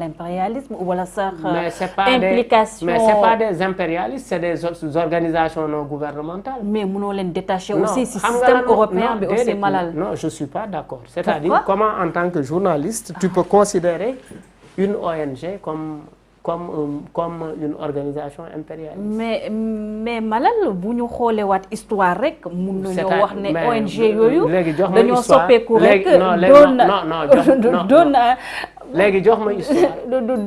l'impérialisme wala sax implication mais c'est pas des impérialistes, c'est des organisations non gouvernementales. mais mënoo leen détacher aussi si système européen bi aussi Malal. Non, je suis pas d'accord. C'est-à-dire comment en tant que journaliste tu peux considérer une ONG comme une organisation impérialiste. mais Malal bu ñu xoolee waat histoire rek mun nañoo wax ne ONG yooyu dañoo soppeeku rek doon léegi jox ma histoire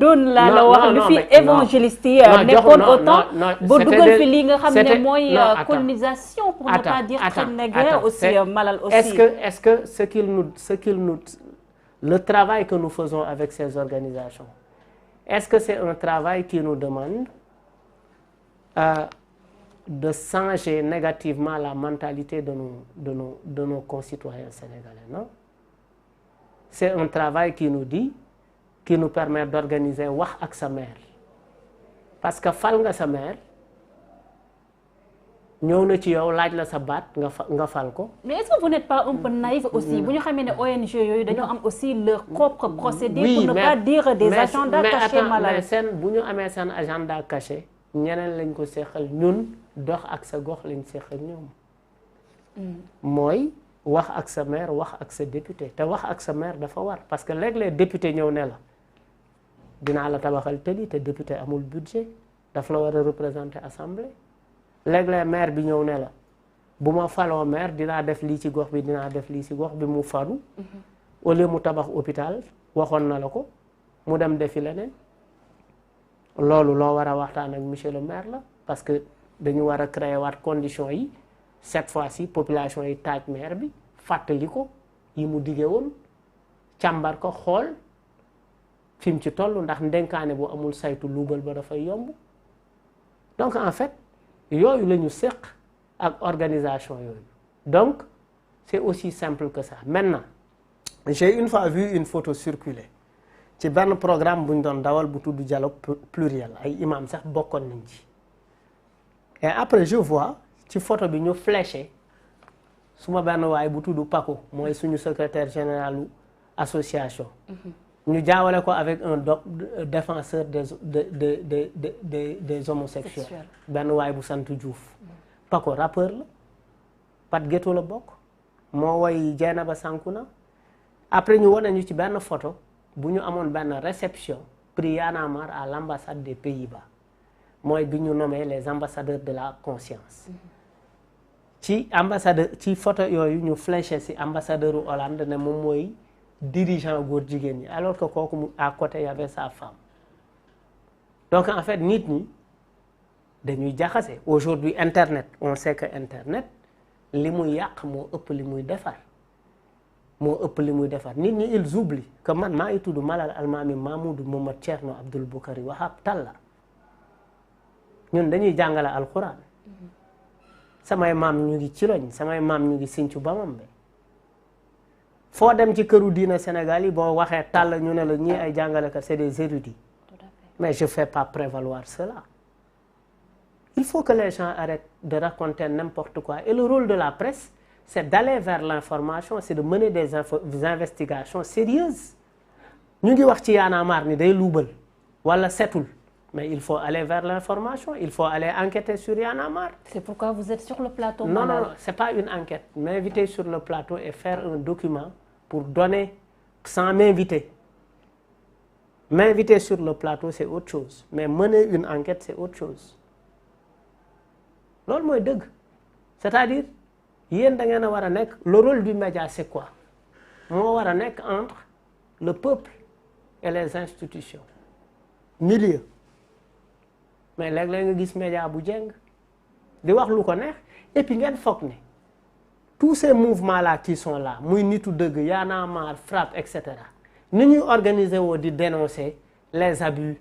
doon la wax lu fi évangéliste yi nekkoon autant ba dugal fi li nga xam ne mooy colonisation pour ne pas dire traite négrière aussi Malal aussi. Est-ce que ce qu'il nous le travail que nous faisons avec ces organisations, est-ce que c'est un travail qui nous demande de changer négativement la mentalité de nos concitoyens sénégalais, non? C'est un travail qui nous permet d'organiser wax ak sa mère. Parce que fal nga sa mère, ñëw na ci yow laaj la sa baat nga fal ko. Mais est-ce que vous n'êtes pas un peu naïf aussi bu ñu xamee ne ONG yooyu dañoo am aussi leur propre procédé pour ne pas dire des agendas cachés Malal. mais seen bu ñu amee seen agenda caché ñeneen lañ ko seqal ñun dox ak sa gox lañ seqal ñoom. mooy wax ak sa maire wax ak sa député te wax ak sa maire dafa war parce que léeg-léeg député ñëw ne la dinaa la tabaxal tëli te député amul budget daf la war a représenter assemblée. léeg-léeg maire bi ñëw ne la bu ma faloo maire dinaa def lii ci gox bi dinaa def lii ci gox bi mu falu au lieu mu tabax hôpital waxoon na la ko mu dem defi leneen loolu loo war a waxtaan ak monsieur le maire la parce que dañu war a créer waat conditions yi cette fois-ci population yi taaj maire bi fàttali ko yi mu dige woon càmbar ko xool fi mu ci toll ndax ndenkaane bu amul saytu luubal ba dafay yomb donc en fait yooyu la ñu seq ak organisation yooyu donc c'est aussi simple que ça. Maintenant j'ai une fois vu une photo circuler ci benn programme bu ñu doon dawal bu tudd dialogue pluriel ay imam sax bokkoon nañ ci et après je vois ci photo bi ñu fléché suma benn waay bu tudd Paco mooy suñu secrétaire général association ñu jaawale ko avec un défenseur des homosexuels benn waay bu sant Diouf Paco rappeur la Pat Ghetto la bokk moo woy Dieynaba Sankuna après ñu wane ñu ci benn photo bu ñu amoon benn réception prix Y'en a marre à l'ambassade des Pays-Bas mooy bi ñu nommé les ambassadeurs de la conscience ci ambassadeur ci photo yooyu ñu fléché ci ambassadeur u Hollande ne moom mooy dirigeant góor jigéen ñi alors que kooku à côté y avait sa femme donc en fait nit ñi dañuy jaxase aujourd'hui internet on sait que internet li muy yàq moo ëpp li muy defar nit ñi ils oublient que man maa ngi tudd Malal Almami Mamoudou Momad Thierno Abdoul Boukari Wahab Talla ñun dañuy jàngale alxuraan samay maam ñu ngi ci loñ samay maam ñu ngi Sinthiou Bamambé foo dem ci këru diina Sénégal yi boo waxee tàll ñu ne la ñii ay jàngalekat c'est des érudits mais je fais pas prévaloir cela il faut que les gens arrêtent de raconter n'importe quoi et le rôle de la presse c'est d'aller vers l'information c'est de mener des investigations sérieuses ñu ngi wax ci Y'en a marre ni day luubal wala setul mais il faut aller vers l'information il faut aller enquêter sur Y'en a marre. C'est pourquoi vous êtes sur le plateau. Non, c'est pas une enquête. M'inviter sur le plateau et faire un document pour donner sans m'inviter. M'inviter sur le plateau c'est autre chose mais mener une enquête c'est autre chose loolu mooy dëgg c'est-à-dire yéen da ngeen a war a nekk le rôle du média c'est quoi moo war a nekk entre le peuple et les institutions milieu mais léeg-léeg nga gis média bu jeng di wax lu ko neex et puis ngeen foog ne tous ces mouvements là qui sont là muy nitu dëgg Y'en a marre FRAPP etc. ni ñuy organiser woo di dénoncer les abus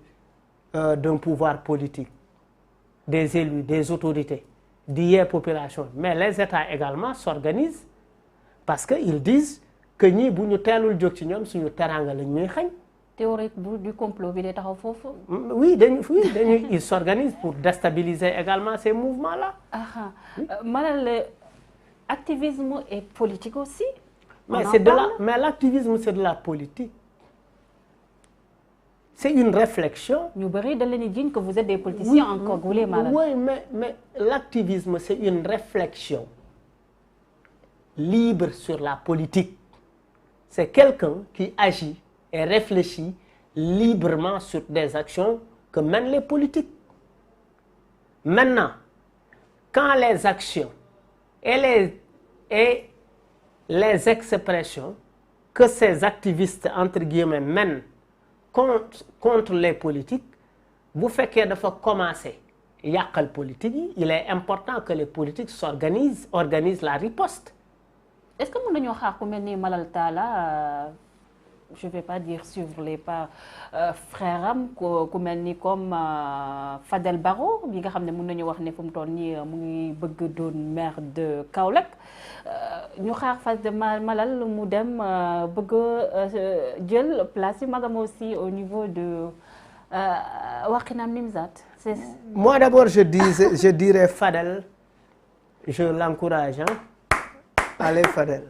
d'un pouvoir politique des élus des autorités di yee population mais les États également s'organisent parce que ils disent que ñii bu ñu teelul jóg ci ñoom suñu teraanga lañ ñuy xañ. théorie du complot bi day taxaw foofu. oui ils s'organisent pour déstabiliser également ces mouvements là. Malal activisme et politique aussi. mais l'activisme c'est de la politique. c'est une réflexion. Ñu bari dañ leen di jiiñ que vous êtes des politiciens encagoulés, Malal. Oui, mais l'activisme, c'est une réflexion libre sur la politique. C'est quelqu'un qui agit et réfléchit librement sur des actions que mènent les politiques. Maintenant, quand les actions et les expressions que ces activistes, entre guillemets, mènent contre les politiques, bu fekkee dafa commencer yàqal politique yi, il est important que les politiques organisent la riposte. Est-ce que mën nañoo xaar ku mel ni Malal Talla, je vais pas dire suivre les pas frère am ku mel ni comme Fadel Barro bi nga xam ne mën nañu wax ne fu mu toll nii mu ngi bëgg doon maire de Kaolack ñu xaar Fadel Malal mu dem bëgg jël place yu magam aussi au niveau de Wakhinane Nimzatt. Moi d'abord je dirais Fadel, je l'encourage, hein. Allez Fadel.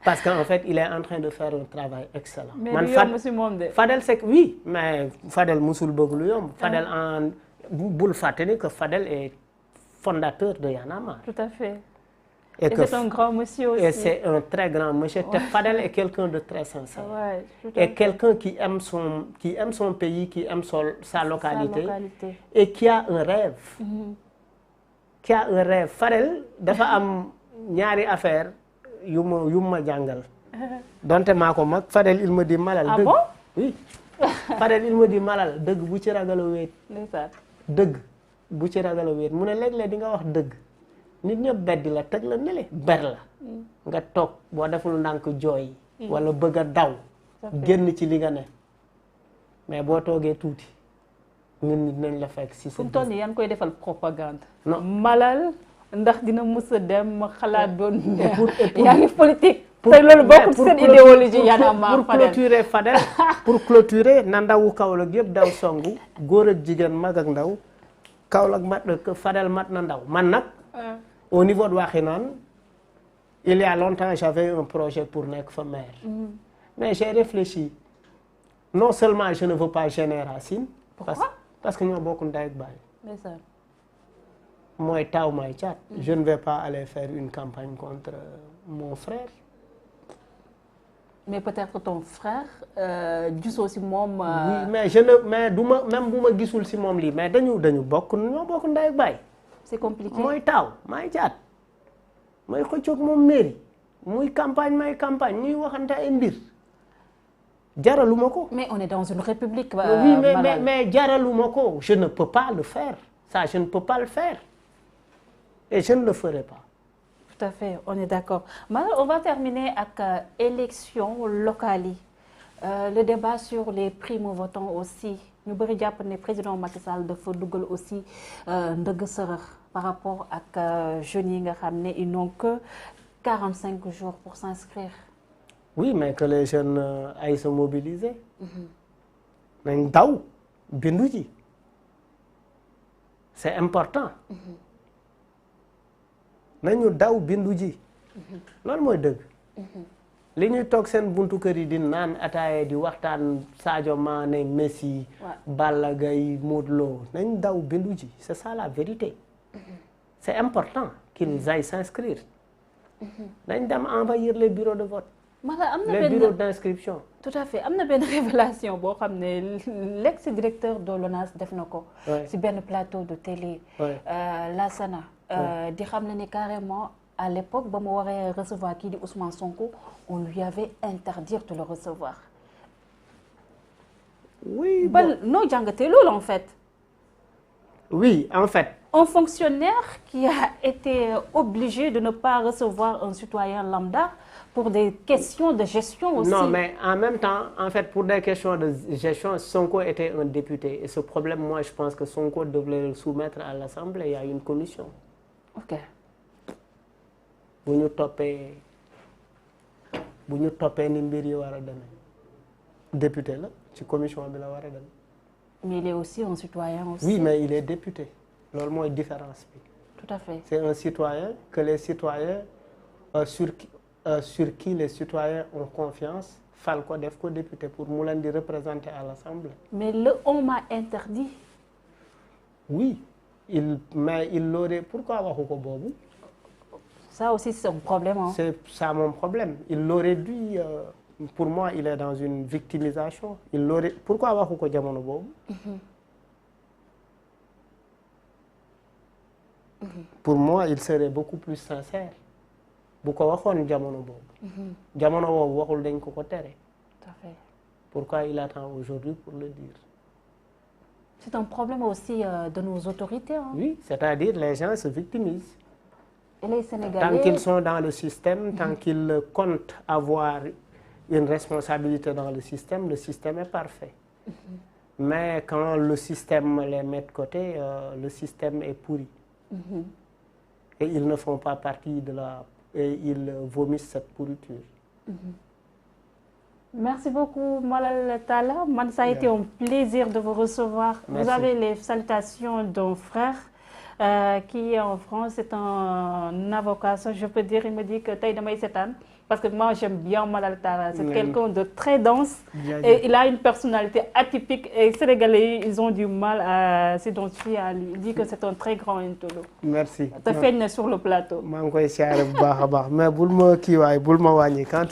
Parce qu'en fait, il est en train de faire un travail excellent. Mais Fadel, c'est que oui, mais Fadel musul bëgg lu yomb. Fadel bul fàtte ni que Fadel est fondateur de Y'en a marre. Tout à fait. Et c'est un grand monsieur aussi. Et c'est un très grand monsieur. Ouais. Fadel est quelqu'un de très sincère. Ouais, et quelqu'un qui aime son pays, qui aime sa localité. Et qui a un rêve. Qui a un rêve. Fadel dafa am ñaari affaire yu ma jàngal. donte maa ko mag Fadel il me dit Malal. Ah bon? Oui. Fadel il me dit Malal dëgg bu ci ragal a wéet. dëgg bu ci ragal a wéet mu ne léeg-léeg di nga wax dëgg nit ñëpp beddi la teg la nele ber la. nga toog boo deful ndànk jooy. wala bëgg a daw. génn ci li nga ne. mais boo toogee tuuti ñun nañ la fekk si. fu mu toll nii yaa ngi koy defal propagande. non Malal. ndax dina mës a dem xalaat doon yaa ngi politique te loolu bokkul seen idéologie Y'en a marre Fadel pour clôturer na ndawu Kaolack yëpp daw songu góor ak jigéen mag ak ndaw Kaolack Fadel mat na ndaw man nag au niveau de Wakhinane il y a longtemps j'avais un projet pour nekk fa maire mais j'ai réfléchi non seulement je ne veux pas gêner Racine parce que ñoo bokk ndey ak baay mooy taw may caat je ne vais pas aller faire une campagne contre mon frère. Mais peut-être ton frère gisoo si moom. oui mais du ma même bu ma gisul si moom lii mais dañu bokk ñoo bokk ndey ak baay. c'est compliqué mooy taw may caat mooy xëccoog moom mairie muy campagne may campagne ñuy waxante ay mbir jaraluma ko. mais on est dans une république. oui mais jaraluma ko je ne peux pas le faire ça je ne peux pas le faire. Et je ne le ferai pas. Tout à fait, on est d'accord. Malal, on va terminer avec élection locale yi le débat sur les primo-votants aussi ñu bëri jàpp ne président Macky Sall dafa dugal aussi ndëgg sërëx par rapport ak jeunes yi nga xam ne ils n'ont que 45 jours pour s'inscrire. Oui, mais que les jeunes aillent se mobiliser. nañ daw bindu ji c'est important. nañu daw bindu ji loolu mooy dëgg li ñuy toog seen buntu kër yi di naan ataaya di waxtaan Sadio Mané Messi Balla Gaye Modou Lo nañ daw bindu ji c'est ça la vérité c'est important qu'ils aillent s'inscrire nañ dem envahir les bureaux de vote les bureaux d'inscription. Tout à fait am na benn révélation boo xam ne l'ex-directeur de l'ONAS def na ko ci benn plateau de télé Lassana di xam ne ni carrément à l'époque ba mu waree recevoir kii di Ousmane Sonko on lui avait interdit de le recevoir. Oui ba noo jàngatee loolu en fait. Oui en fait. Un fonctionnaire qui a été obligé de ne pas recevoir un citoyen lambda pour des questions de gestion aussi. Non mais en même temps en fait pour des questions de gestion Sonko était un député et ce problème moi je pense que Sonko devait le soumettre à l'Assemblée il y a une commission. Ok. bu ñu toppee ni mbir yi war a demee député la ci commission bi la war a dem. Mais il est aussi un citoyen aussi. Oui mais il est député loolu mooy différence bi. Tout à fait. C'est un citoyen que les citoyens sur qui les citoyens ont confiance fal ko def ko député pour mu leen di représenter à l'Assemblée. Mais le on m'a interdit. Oui, mais il l'aurait. Pourquoi waxu ko boobu? Ça aussi c'est un problème. Hein. C'est ça mon problème. Il l'aurait dû. Pour moi, il est dans une victimisation. Il l'aurait. Pourquoi waxu ko jamono boobu? Pour moi, il serait beaucoup plus sincère. bu ko waxoon jamono boobu. jamono boobu waxul dañ ko tere. Tout à fait. Pourquoi il attend aujourd'hui pour le dire? C'est un problème aussi de nos autorités. Hein. Oui, c'est-à-dire les gens se victimisent. Et les Sénégalais... Tant qu'ils sont dans le système, tant qu'ils comptent avoir une responsabilité dans le système est parfait. Mais quand le système les met de côté, le système est pourri. Et ils ne font pas partie de la... Et ils vomissent cette pourriture. Merci beaucoup, Malal Talla. Ça a été un plaisir de vous recevoir. Merci. Vous avez les salutations d'un frère qui est en France. C'est un avocat, ça, je peux dire. Il me dit que Taï Damay Setan, parce que moi j'aime bien Malal Talla. C'est quelqu'un de très dense et il a une personnalité atypique. Et les Sénégalais, ils ont du mal à s'identifier à lui. Il dit que c'est un très grand intolo. Merci. Tu fais sur le plateau. Je suis un peu mais bul ma kii waay bul ma wàññi quand tu